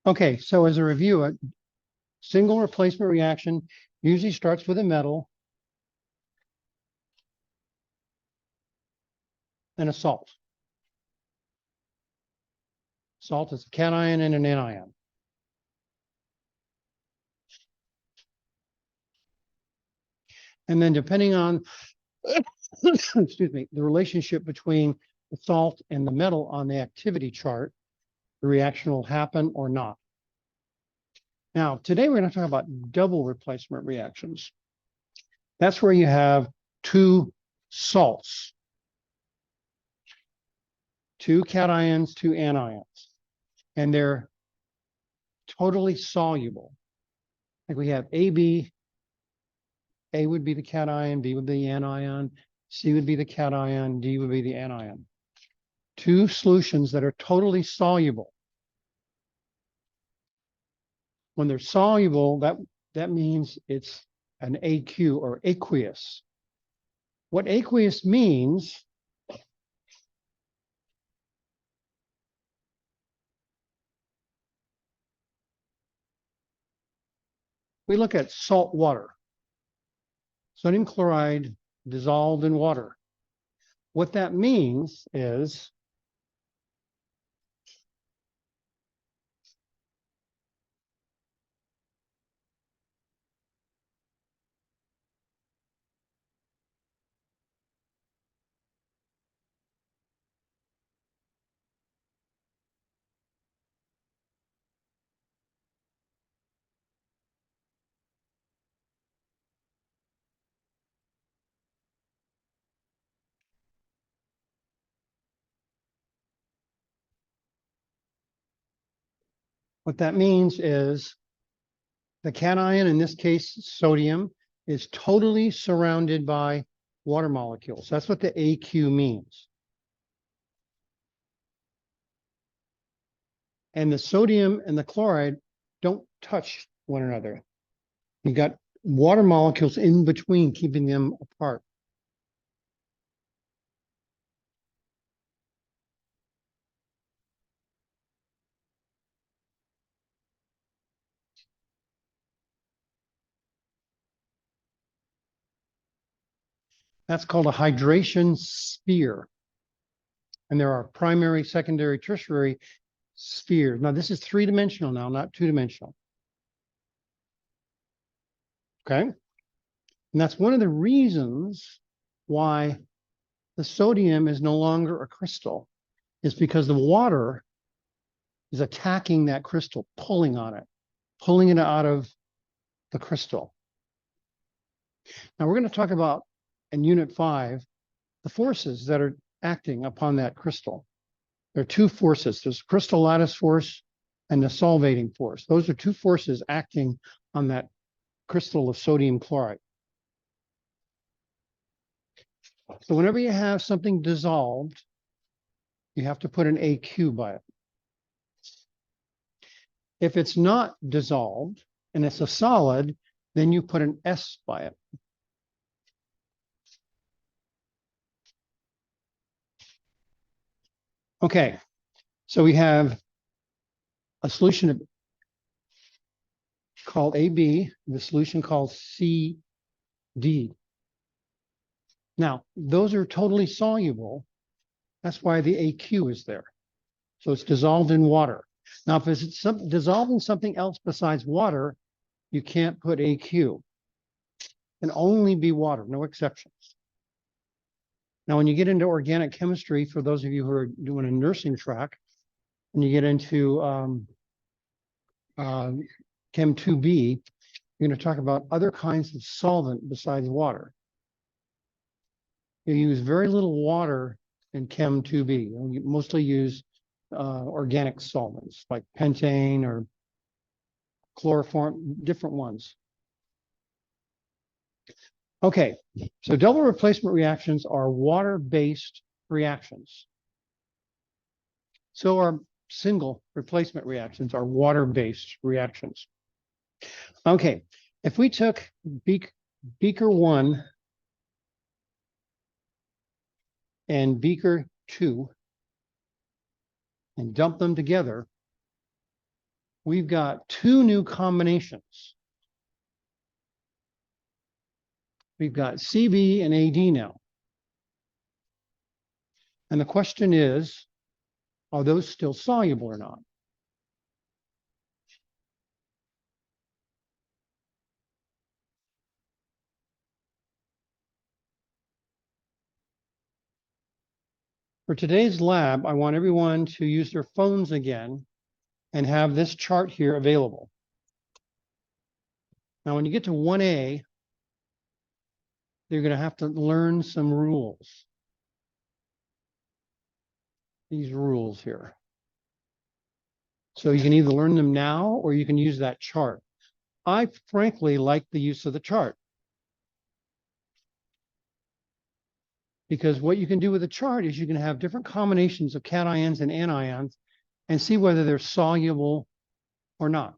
Okay, so as a review, a single replacement reaction usually starts with a metal and a salt. Salt is a cation and an anion. And then depending on, excuse me, the relationship between the salt and the metal on the activity chart, the reaction will happen or not. Now, today we're going to talk about double replacement reactions. That's where you have two salts, two cations, two anions, and they're totally soluble. Like we have AB, A would be the cation, B would be the anion, C would be the cation, D would be the anion. Two solutions that are totally soluble. When they're soluble, that means it's an AQ or aqueous. What aqueous means we look at salt water, sodium chloride dissolved in water. What that means is the cation, in this case, sodium, is totally surrounded by water molecules. That's what the AQ means. And the sodium and the chloride don't touch one another. You got water molecules in between, keeping them apart. That's called a hydration sphere. And there are primary, secondary, tertiary spheres. Now, this is three-dimensional now, not two-dimensional. Okay? And that's one of the reasons why the sodium is no longer a crystal, is because the water is attacking that crystal, pulling on it, pulling it out of the crystal. Now, we're going to talk about, in Unit 5, the forces that are acting upon that crystal. There are two forces. There's crystal lattice force and the solvating force. Those are two forces acting on that crystal of sodium chloride. So whenever you have something dissolved, you have to put an AQ by it. If it's not dissolved and it's a solid, then you put an S by it. Okay, so we have a solution called AB, the solution called CD. Now, those are totally soluble. That's why the AQ is there. So it's dissolved in water. Now, if it's dissolved in something else besides water, you can't put AQ. It can only be water, no exceptions. Now, when you get into organic chemistry, for those of you who are doing a nursing track, when you get into Chem 2B, you're going to talk about other kinds of solvent besides water. You use very little water in Chem 2B. You mostly use organic solvents like pentane or chloroform, different ones. Okay, so double replacement reactions are water-based reactions. So are single replacement reactions are water-based reactions. Okay, if we took beaker 1 and beaker 2 and dump them together, we've got two new combinations. We've got CB and AD now. And the question is, are those still soluble or not? For today's lab, I want everyone to use their phones again and have this chart here available. Now, when you get to 1A, you're going to have to learn some rules. These rules here. So you can either learn them now or you can use that chart. I frankly like the use of the chart, because what you can do with a chart is you can have different combinations of cations and anions and see whether they're soluble or not.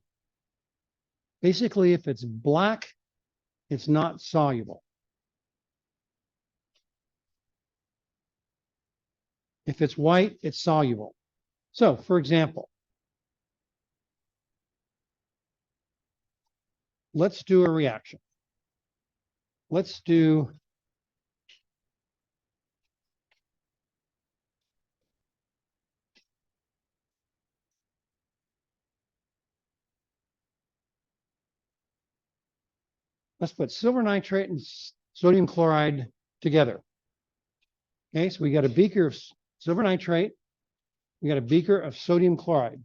Basically, if it's black, it's not soluble. If it's white, it's soluble. So, for example, let's do a reaction. Let's do let's put silver nitrate and sodium chloride together. Okay, so we got a beaker of silver nitrate, we got a beaker of sodium chloride.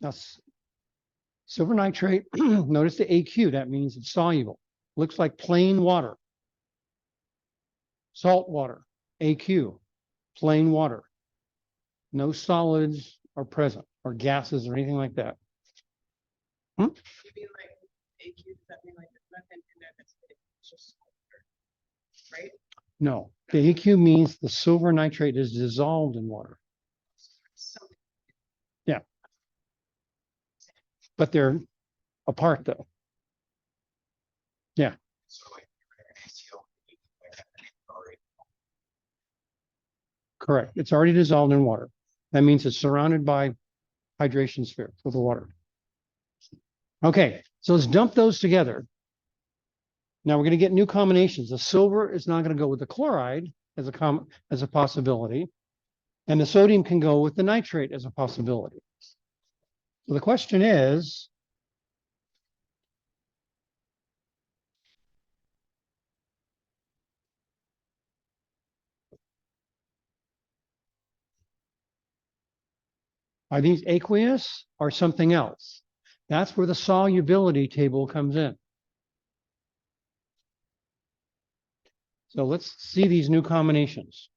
Now, silver nitrate, notice the AQ, that means it's soluble. Looks like plain water. Salt water, AQ, plain water. No solids are present, or gases, or anything like that. You mean like AQ, does that mean like there's nothing in there that's just water, right? No, the AQ means the silver nitrate is dissolved in water. So Yeah. But they're apart though. Yeah. So like HCl already. Correct. It's already dissolved in water. That means it's surrounded by hydration sphere for the water. Okay, so let's dump those together. Now we're going to get new combinations. The silver is not going to go with the chloride as a possibility, and the sodium can go with the nitrate as a possibility. So the question is, are these aqueous or something else? That's where the solubility table comes in. So let's see these new combinations.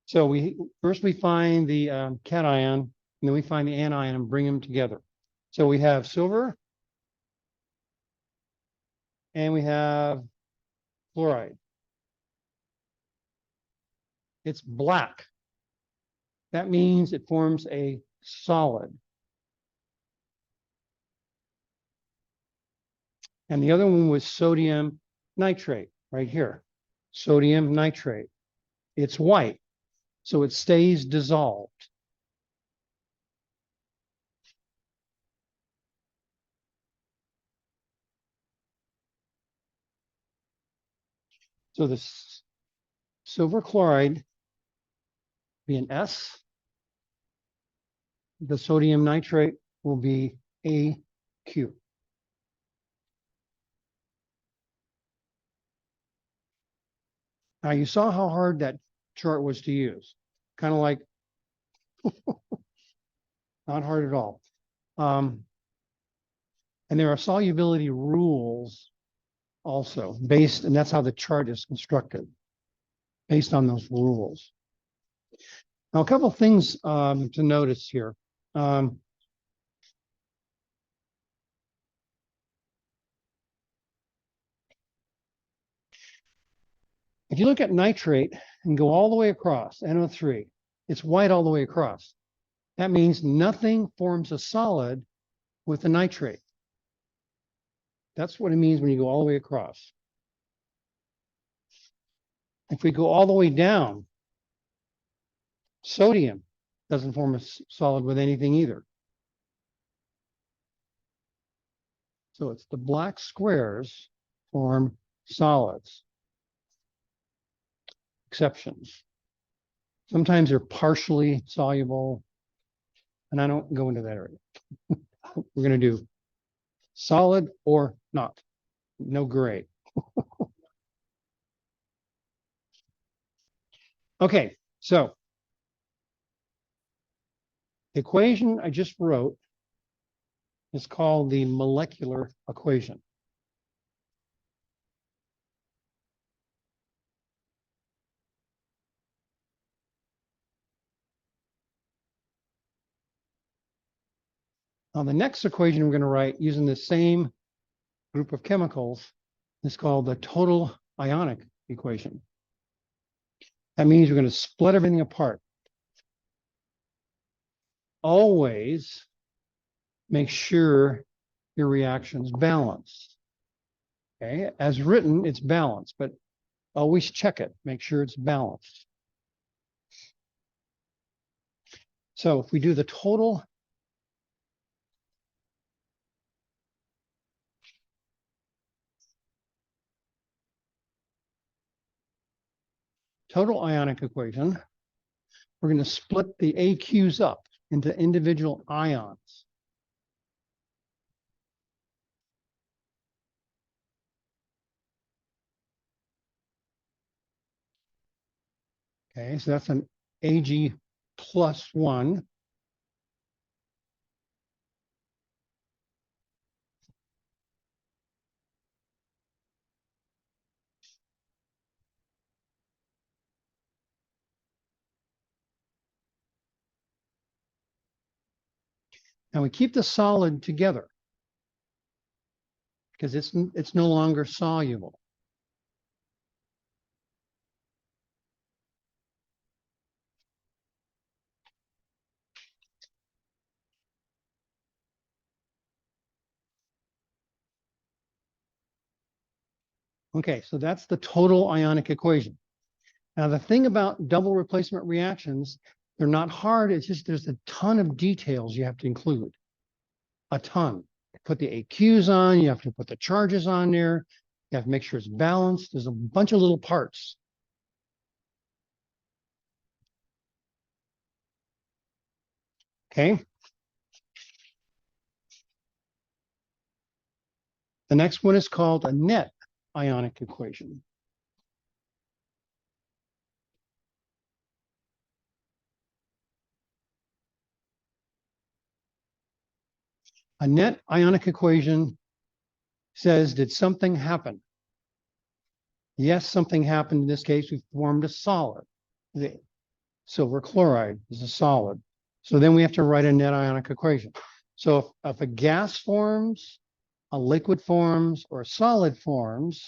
So we find the cation, and then we find the anion and bring them together. So we have silver and we have chloride. It's black. That means it forms a solid. And the other one was sodium nitrate right here. Sodium nitrate. It's white, so it stays dissolved. So this silver chloride be an S. The sodium nitrate will be AQ. Now you saw how hard that chart was to use. Kind of like not hard at all. And there are solubility rules also based, and that's how the chart is constructed, based on those rules. Now, a couple of things to notice here. If you look at nitrate and go all the way across, NO3, it's white all the way across. That means nothing forms a solid with the nitrate. That's what it means when you go all the way across. If we go all the way down, sodium doesn't form a solid with anything either. So it's the black squares form solids. Exceptions. Sometimes they're partially soluble, and I don't go into that area. We're going to do solid or not. No gray. Okay, so the equation I just wrote is called the molecular equation. Now, the next equation we're going to write using the same group of chemicals is called the total ionic equation. That means we're going to split everything apart. Always make sure your reaction's balanced. Okay, as written, it's balanced, but always check it, make sure it's balanced. So if we do the total ionic equation, we're going to split the AQs up into individual ions. Okay, so that's an Ag plus 1. And we keep the solid together because it's no longer soluble. Okay, so that's the total ionic equation. Now, the thing about double replacement reactions, they're not hard. It's just there's a ton of details you have to include. A ton. Put the AQs on, you have to put the charges on there. You have to make sure it's balanced. There's a bunch of little parts. Okay. The next one is called a net ionic equation. A net ionic equation says, did something happen? Yes, something happened. In this case, we formed a solid. The silver chloride is a solid. So then we have to write a net ionic equation. So if a gas forms, a liquid forms, or a solid forms,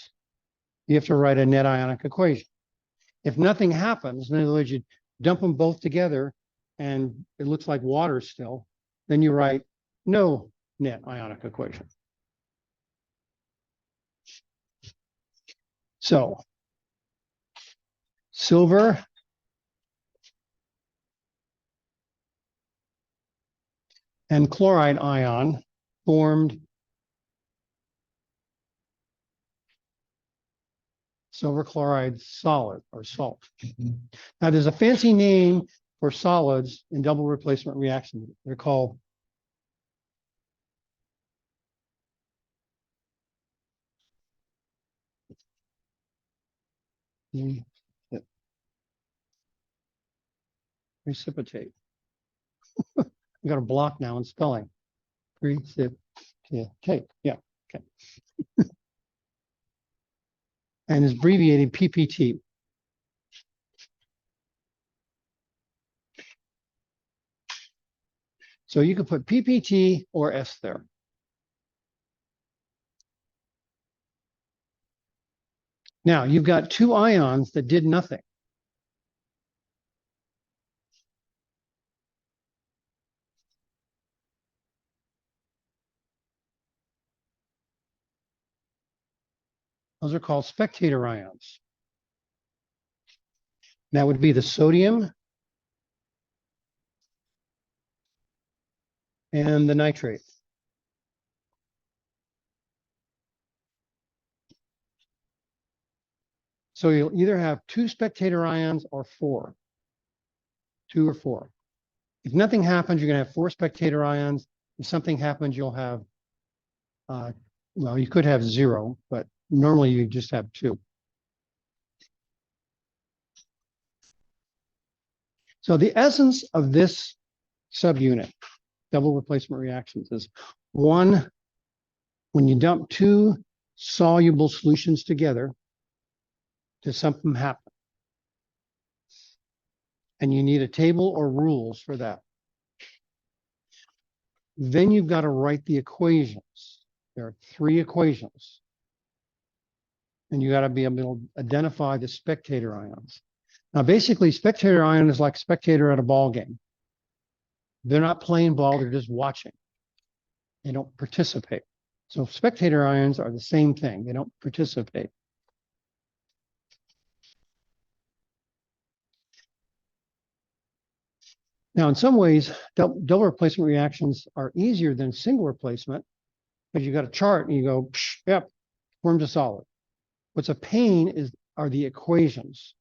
you have to write a net ionic equation. If nothing happens, in other words, you dump them both together and it looks like water still, then you write no net ionic equation. So silver and chloride ion formed silver chloride solid or salt. Now there's a fancy name for solids in double replacement reactions. They're called precipitate. We got a block now in spelling. Precipitate. Yeah. Okay. And is abbreviated PPT. So you could put PPT or S there. Now you've got two ions that did nothing. Those are called spectator ions. That would be the sodium and the nitrate. So you'll either have two spectator ions or four, two or four. If nothing happens, you're going to have four spectator ions. If something happens, you'll have, well, you could have zero, but normally you just have two. So the essence of this subunit, double replacement reactions, is one, when you dump two soluble solutions together, does something happen? And you need a table or rules for that. Then you've got to write the equations. There are three equations. And you got to be able to identify the spectator ions. Now, basically, spectator ion is like spectator at a ball game. They're not playing ball, they're just watching. They don't participate. So spectator ions are the same thing. They don't participate. Now, in some ways, double replacement reactions are easier than single replacement because you got a chart and you go, yep, forms a solid. What's a pain are the equations.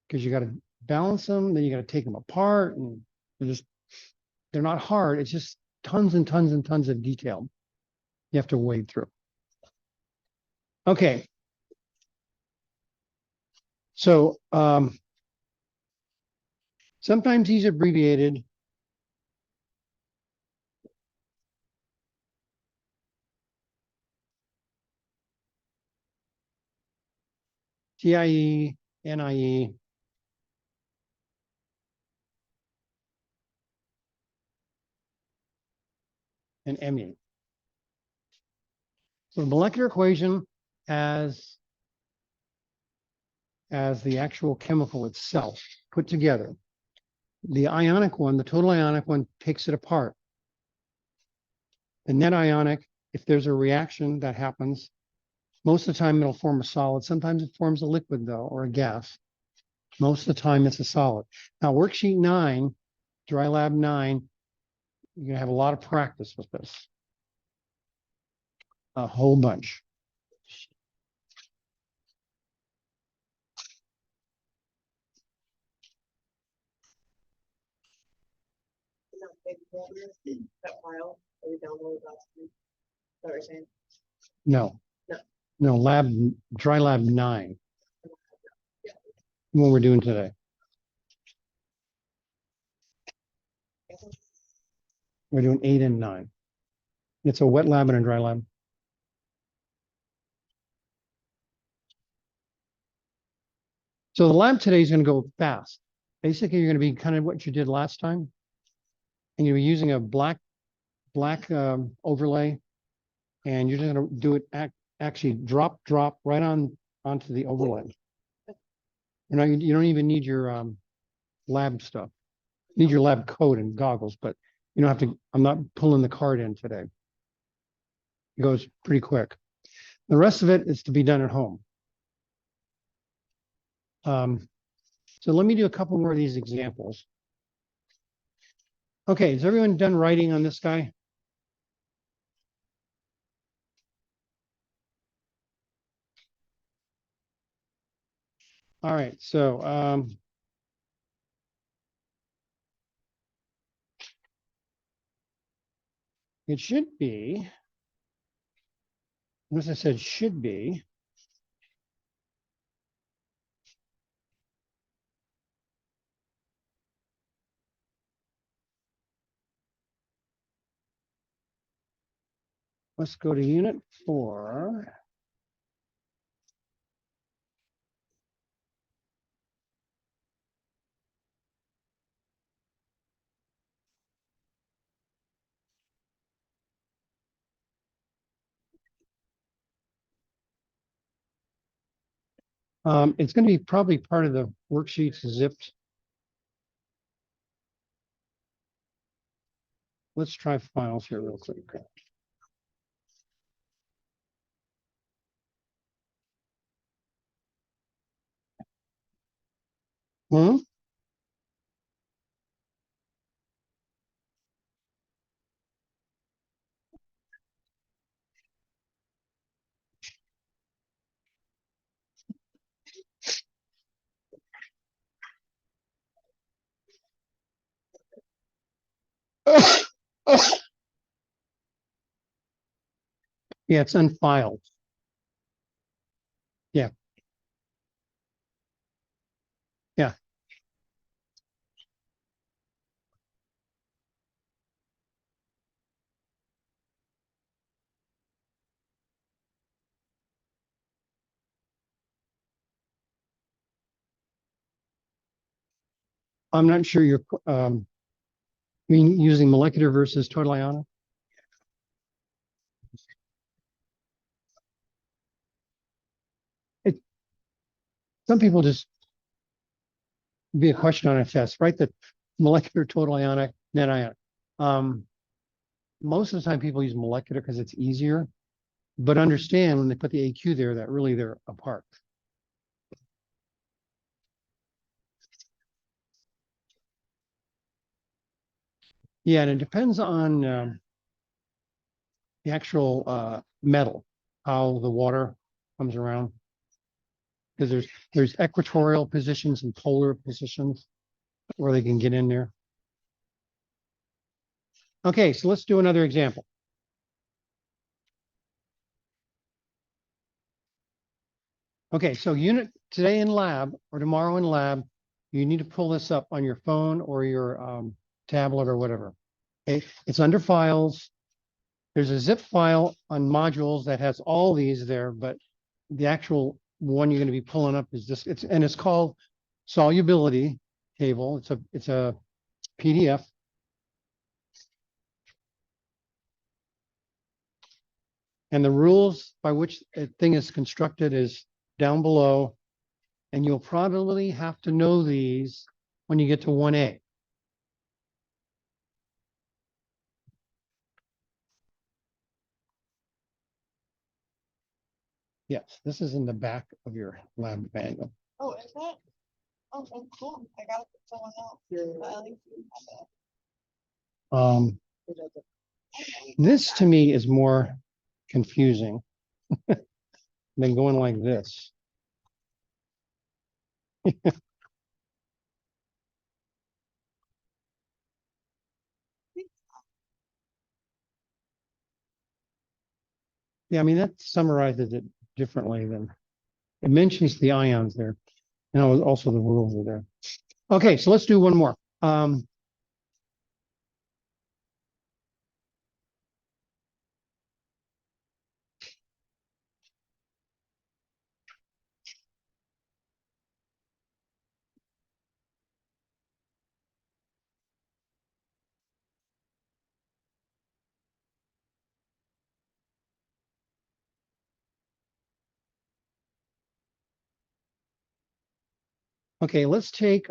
Because you got to balance them, then you got to take them apart, and they're not hard. It's just tons and tons and tons of detail you have to wade through. Okay. So sometimes he's abbreviated TIE, NIE, and ME. So the molecular equation has as the actual chemical itself put together. The ionic one, the total ionic one, takes it apart. The net ionic, if there's a reaction that happens, most of the time it'll form a solid. Sometimes it forms a liquid, though, or a gas. Most of the time it's a solid. Now, worksheet 9, dry lab 9, you're going to have a lot of practice with this. A whole bunch. That big folder, that file that we downloaded last week. Is that what you're saying? No. No. No, dry lab 9. Yeah. What we're doing today. We're doing 8 and 9. It's a wet lab and a dry lab. So the lab today is going to go fast. Basically, you're going to be kind of what you did last time. And you're using a black overlay. And you're just going to do it actually drop right onto the overlay. You don't even need your lab stuff. You need your lab coat and goggles, but you don't have to. I'm not pulling the card in today. It goes pretty quick. The rest of it is to be done at home. So let me do a couple more of these examples. Okay, is everyone done writing on this guy? All right, so it should be, as I said, should be. Let's go to unit 4. It's going to be probably part of the worksheets zipped. Let's try files here real quick. Hmm? Yeah, it's unfiled. Yeah. Yeah. I'm not sure you're, using molecular versus total ionic. It, some people just be a question on a test, right? The molecular, total ionic, net ionic. Most of the time people use molecular because it's easier, but understand when they put the AQ there, that really they're apart. Yeah, and it depends on the actual metal, how the water comes around. Because there's equatorial positions and polar positions where they can get in there. Okay, so let's do another example. Okay, so unit today in lab or tomorrow in lab, you need to pull this up on your phone or your tablet or whatever. Okay, it's under files. There's a zip file on modules that has all these there, but the actual one you're going to be pulling up is this. It's called solubility table. It's a PDF. And the rules by which a thing is constructed is down below. And you'll probably have to know these when you get to 1A. Yes, this is in the back of your lab manual. Oh, is that? Oh, cool. I got it for someone else. I like to Um, have that. this to me is more confusing than going like this. Yeah, I mean, that summarizes it differently than it mentions the ions there. And also the rules are there. Okay, so let's do one more. Okay, let's take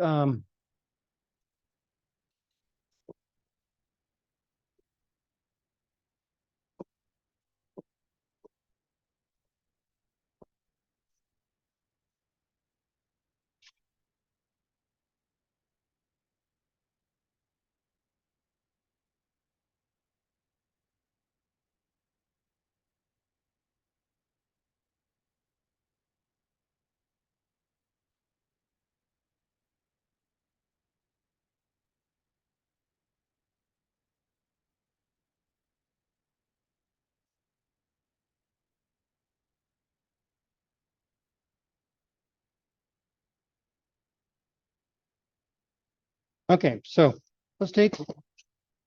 okay, so let's take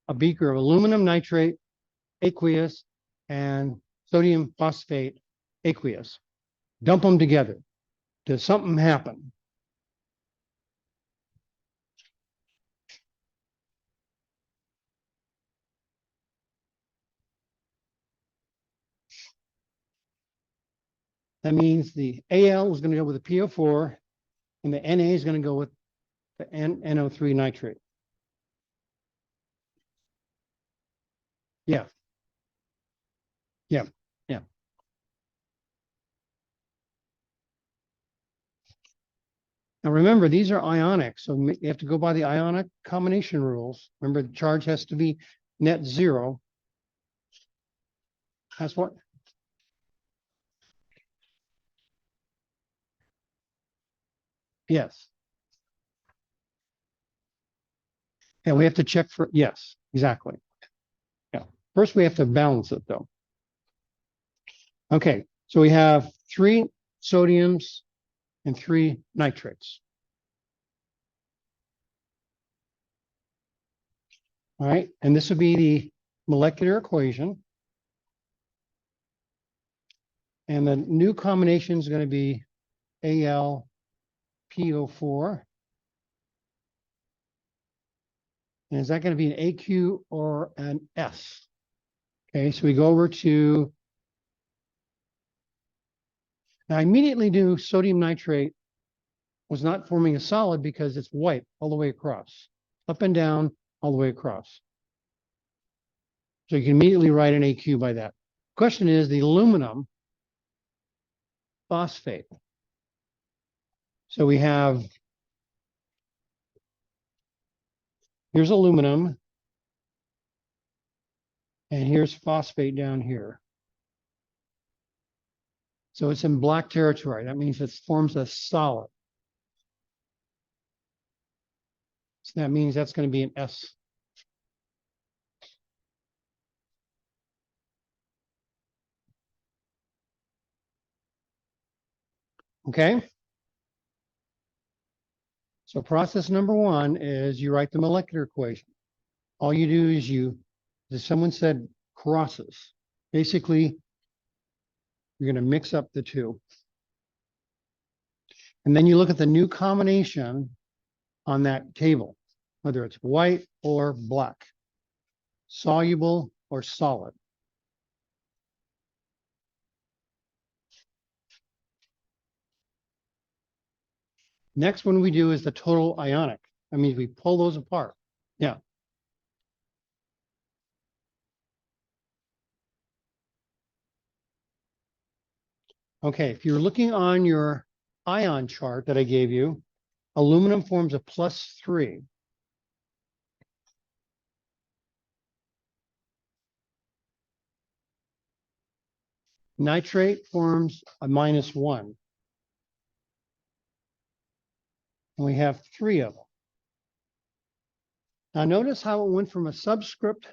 a beaker of aluminum nitrate, aqueous, and sodium phosphate aqueous. Dump them together. Does something happen? That means the Al is going to go with the PO4 and the Na is going to go with the NO3 nitrate. Yeah. Yeah. Yeah. Now remember, these are ionic, so you have to go by the ionic combination rules. Remember, the charge has to be net zero. That's what. Yes. And we have to check for, yes, exactly. Yeah. First, we have to balance it though. Okay, so we have 3 sodiums and 3 nitrates. All right, and this would be the molecular equation. And the new combination is going to be AlPO4. And is that going to be an AQ or an S? Okay, so we go over to, now I immediately knew sodium nitrate was not forming a solid because it's white all the way across, up and down, all the way across. So you can immediately write an AQ by that. Question is the aluminum phosphate. So we have, here's aluminum, and here's phosphate down here. So it's in black territory. That means it forms a solid. So that means that's going to be an S. Okay. So process number 1 is you write the molecular equation. All you do is as someone said, crosses. Basically, you're going to mix up the two. And then you look at the new combination on that table, whether it's white or black, soluble or solid. Next one we do is the total ionic. That means we pull those apart. Yeah. Okay, if you're looking on your ion chart that I gave you, aluminum forms a +3. Nitrate forms a -1. And we have 3 of them. Now notice how it went from a subscript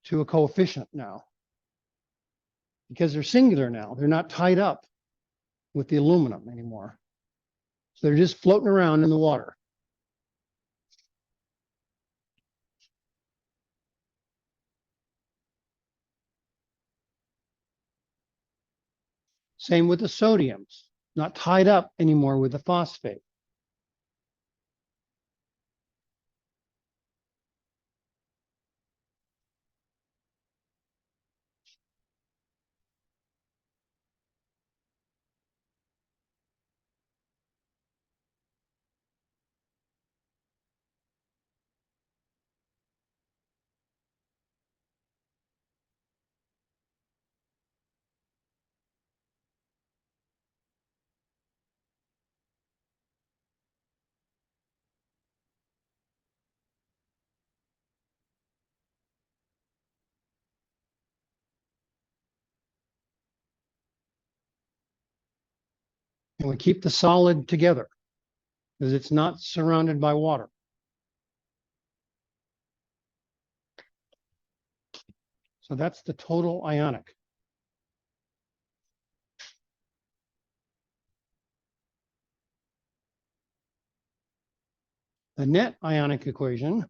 to a coefficient now. Because they're singular now. They're not tied up with the aluminum anymore. So they're just floating around in the water. Same with the sodiums, not tied up anymore with the phosphate. And we keep the solid together because it's not surrounded by water. So that's the total ionic. The net ionic equation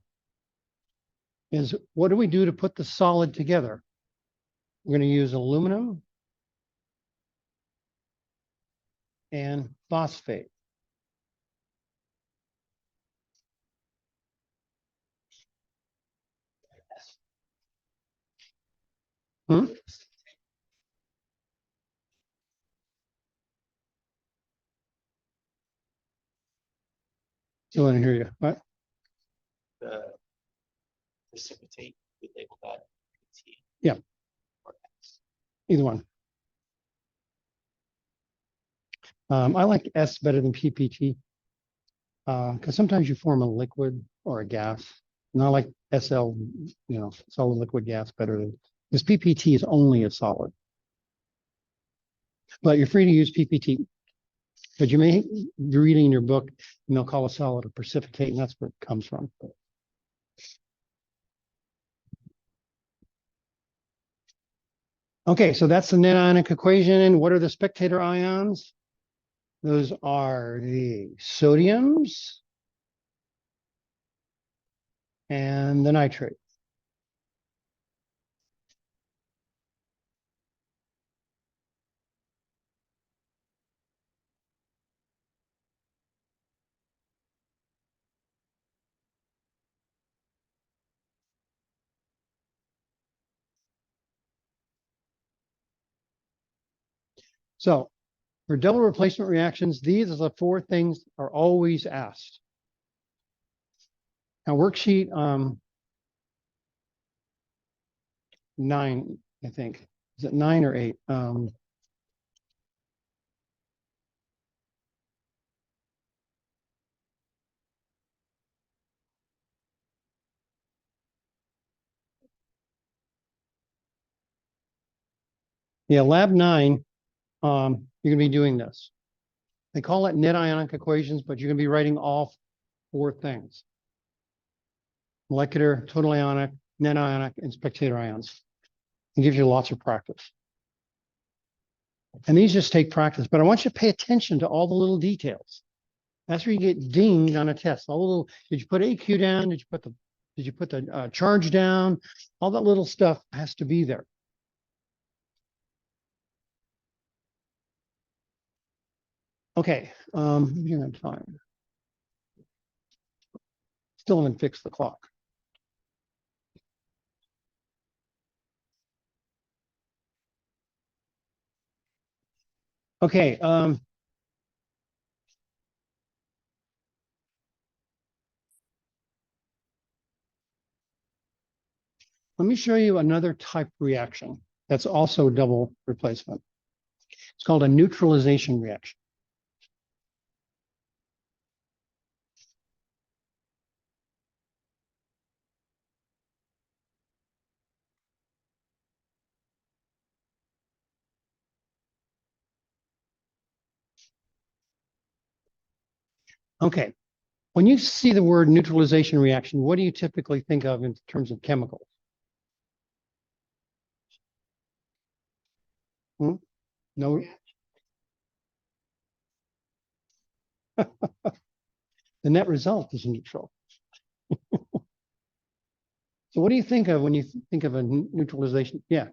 is what do we do to put the solid together? We're going to use aluminum and phosphate. Hmm? Still didn't hear you. What? The precipitate, we label that T. Yeah. Or S. Either one. I like S better than PPT. Because sometimes you form a liquid or a gas. And I like SL, solid liquid gas better than, because PPT is only a solid. But you're free to use PPT. But you may be reading your book and they'll call a solid a precipitate, and that's where it comes from. Okay, so that's the net ionic equation. What are the spectator ions? Those are the sodiums and the nitrate. So for double replacement reactions, these are the four things are always asked. Now worksheet 9, I think. Is it 9 or 8? Yeah, lab 9, you're gonna be doing this. They call it net ionic equations, but you're gonna be writing all four things. Molecular, total ionic, net ionic, and spectator ions. It gives you lots of practice. And these just take practice, but I want you to pay attention to all the little details. That's where you get dinged on a test. All the little, did you put AQ down? Did you put the charge down? All that little stuff has to be there. Okay, you have time. Still haven't fixed the clock. Okay, let me show you another type reaction that's also double replacement. It's called a neutralization reaction. Okay, when you see the word neutralization reaction, what do you typically think of in terms of chemicals? No. The net result is neutral. So what do you think of when you think of a neutralization? Yeah.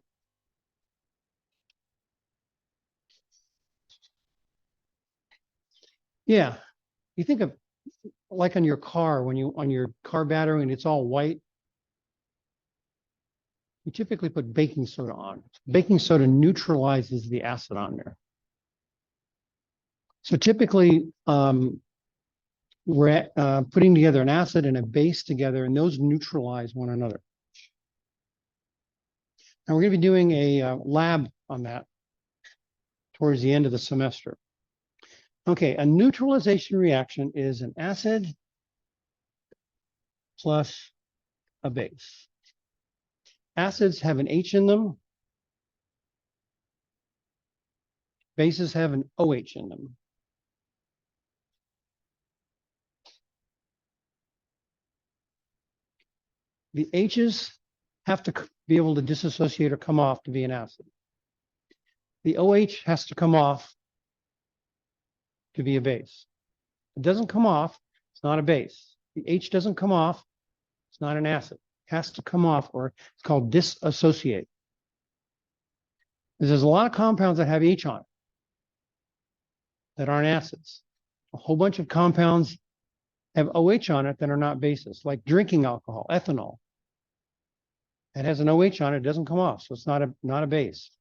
Yeah. You think of like on your car, when you on your car battery and it's all white, you typically put baking soda on. Baking soda neutralizes the acid on there. So typically, we're putting together an acid and a base together, and those neutralize one another. And we're going to be doing a lab on that towards the end of the semester. Okay, a neutralization reaction is an acid plus a base. Acids have an H in them. Bases have an OH in them. The H's have to be able to dissociate or come off to be an acid. The OH has to come off to be a base. It doesn't come off, it's not a base. The H doesn't come off, it's not an acid. It has to come off, or it's called dissociate. There's a lot of compounds that have H on it that aren't acids. A whole bunch of compounds have OH on it that are not bases, like drinking alcohol, ethanol. It has an OH on it, it doesn't come off, so it's not a base.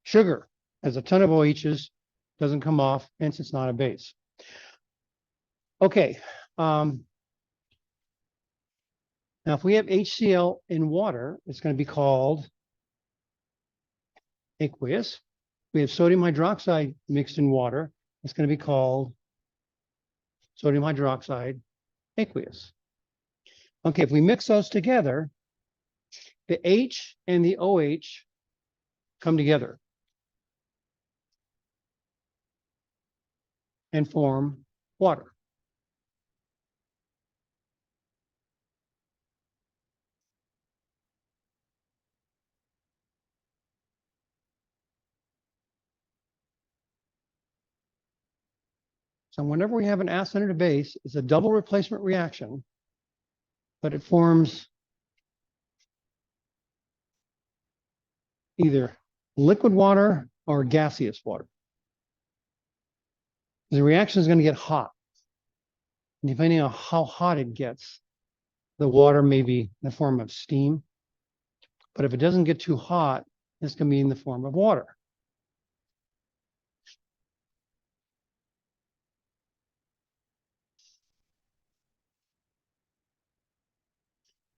Sugar has a ton of OHs, doesn't come off, hence it's not a base. Okay, Now, if we have HCl in water, it's going to be called aqueous. We have sodium hydroxide mixed in water. It's going to be called sodium hydroxide aqueous. Okay, if we mix those together, the H and the OH come together and form water. So whenever we have an acid and a base, it's a double replacement reaction, but it forms either liquid water or gaseous water. The reaction is going to get hot. And depending on how hot it gets, the water may be in the form of steam. But if it doesn't get too hot, it's going to be in the form of water.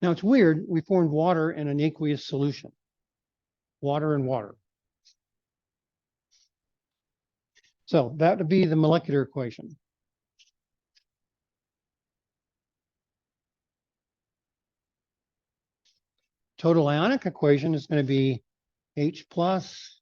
Now it's weird, we formed water in an aqueous solution. Water and water. So that would be the molecular equation. Total ionic equation is going to be H plus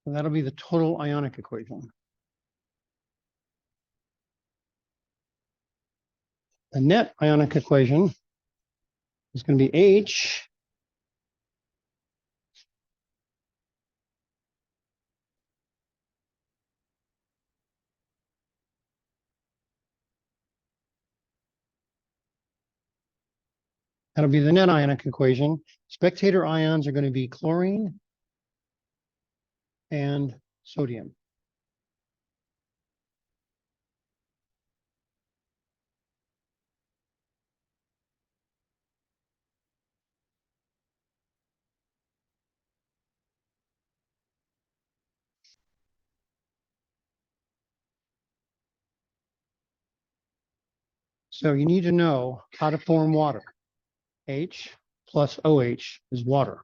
and that'll be the total ionic equation. The net ionic equation is going to be H that'll be the net ionic equation. Spectator ions are going to be chlorine and sodium. So you need to know how to form water. H plus OH is water.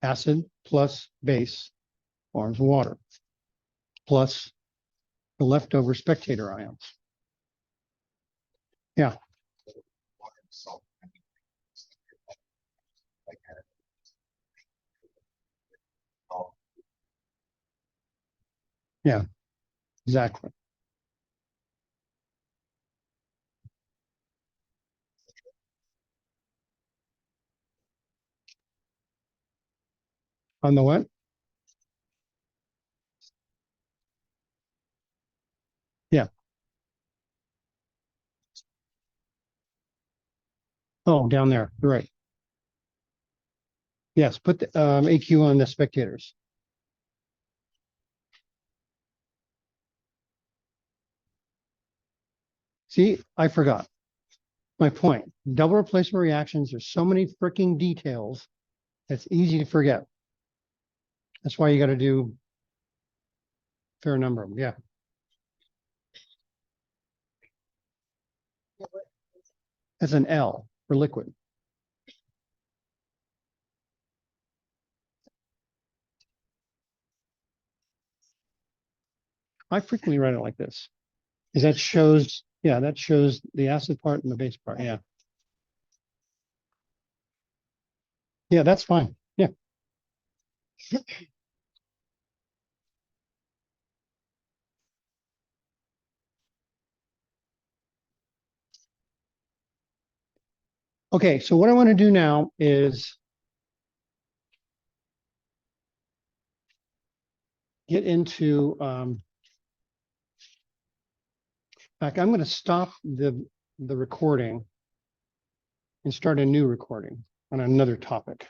Acid plus base forms water, plus the leftover spectator ions. Yeah. Water and salt. Like that. Oh, Yeah, exactly. On the what? Yeah. Oh, down there. You're right. Yes, put the AQ on the spectators. See, I forgot my point. Double replacement reactions, there's so many freaking details. It's easy to forget. That's why you got to do a fair number of them. Yeah. That's an L for liquid. I frequently write it like this. Is that shows, yeah, that shows the acid part and the base part. Yeah. Yeah, that's fine. Yeah. Okay, so what I want to do now is get into fact, I'm going to stop the recording and start a new recording on another topic.